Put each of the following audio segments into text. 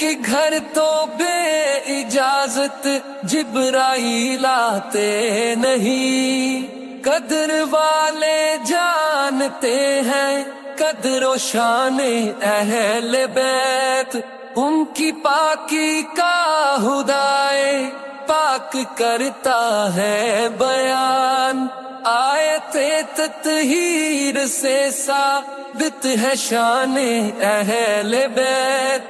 کے گھر تو بے اجازت جبرائیل آتے نہیں، قدر والے جانتے ہیں قدر و شان اہل بیت، ان کی پاکی کا خدائے پاک کرتا ہے بیان، آیت تطہیر سے ثابت ہے شان اہل بیت،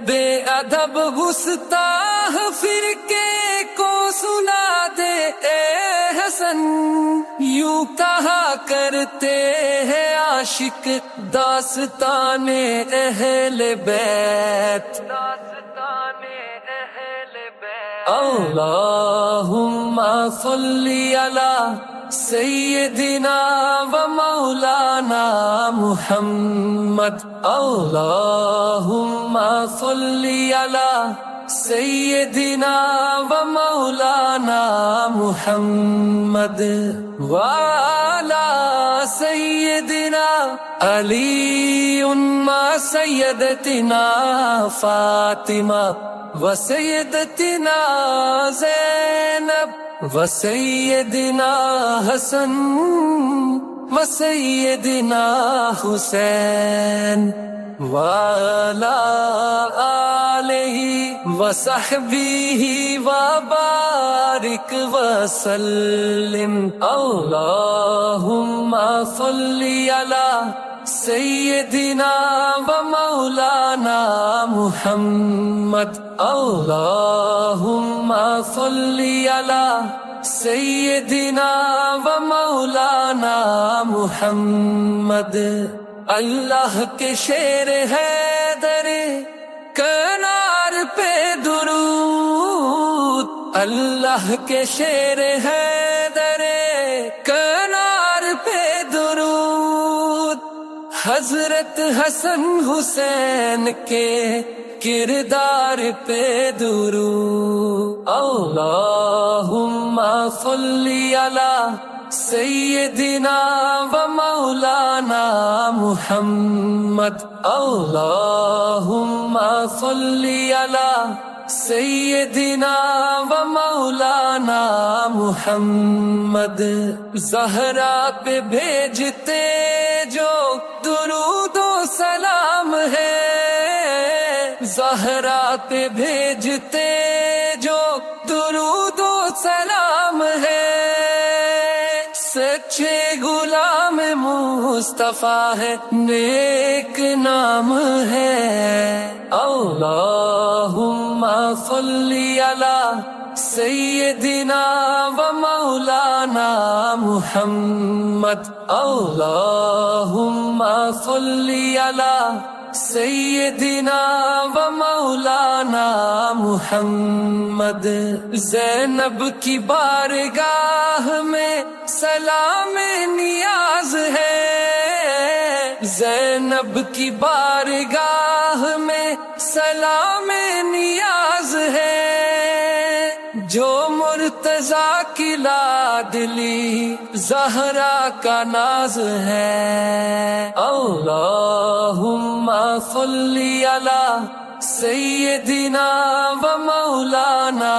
بے ادب گستاخ فرقے کو سنا دے اے حسن، یوں کہا کرتے ہیں عاشق داستان اہل بیت، اللہم صلی علی سیدنا و مولانا محمد، اللہم صلی علی سیدنا و مولانا محمد، وعلی سیدنا علی ما سیدتنا فاطمہ و سیدتنا زینب و سیدنا حسن و سیدنا حسین وعلی آلہ و صحبہ و بارک وسلم، اللہم صلی علی سیدنا و مولانا محمد، اللہم صلی علی سیدنا و مولانا محمد، اللہ کے شیر حیدر کنار پہ درود، اللہ کے شیر حیدر کنار پہ درود، حضرت حسن حسین کے کردار پہ درود، اللہم صلی علی سیدنا و مولانا محمد، اللہم صلی علی سیدنا و مولانا محمد، زہرا پہ بھیجتے جو درود و سلام ہے، زہرا پہ بھیجتے جو درود و سلام ہے، سچے غلام مصطفیٰ ہے نیک نام ہے، اللہم صلی علی سیدنا و مولانا محمد، اللہم صلی علی سیدنا و مولانا محمد، زینب کی بارگاہ میں سلام نیاز ہے، زینب کی بارگاہ میں سلام نیاز ہے، جو مرتضیٰ کی لاڈلی زہرا کا ناز ہے، اللہم صلی علی سیدنا و مولانا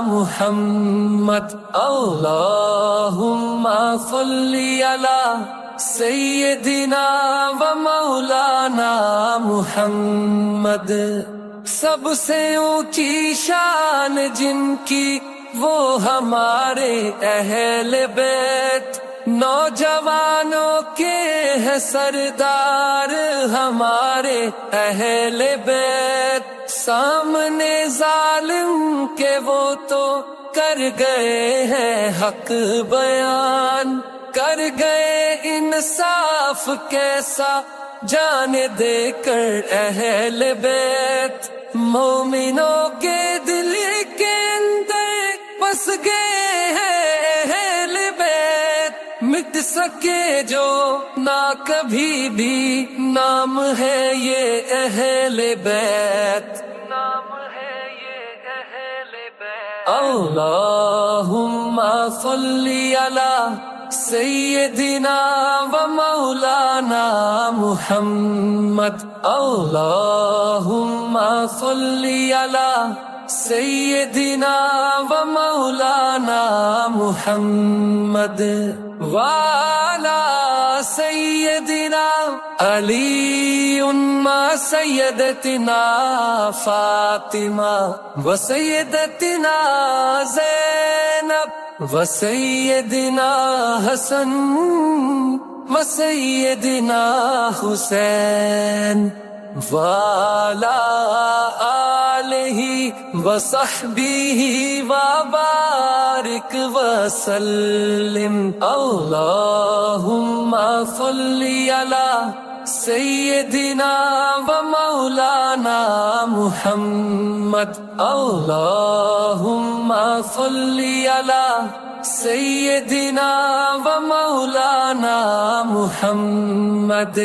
محمد، اللہم صلی علی سیدنا و مولانا محمد، سب سے اونچی شان جن کی وہ ہمارے اہل بیت، نوجوانوں کے ہے سردار ہمارے اہل بیت، سامنے ظالم کے وہ تو کر گئے ہیں حق بیان، کر گئے انصاف کیسا جان دے کر اہل بیت، مومنوں کے دل کے اندر بس گئے ہیں اہل بیت، مٹ سکے جو نہ کبھی بھی نام ہے یہ اہل بیت، نام ہے یہ اہل بیت، اللہم صلی علی سیدنا و مولانا محمد اللہم صلی علی سیدنا و مولانا محمد وعلی سیدنا علی مع سیدتنا فاطمہ و سیدتنا زینب و سیدنا حسن و سیدنا حسین وعلی آلہ و صحبہ وبارک وسلم اللہم صلی علی سیدنا و مولانا محمد اللہم صلی علی سیدنا و مولانا محمد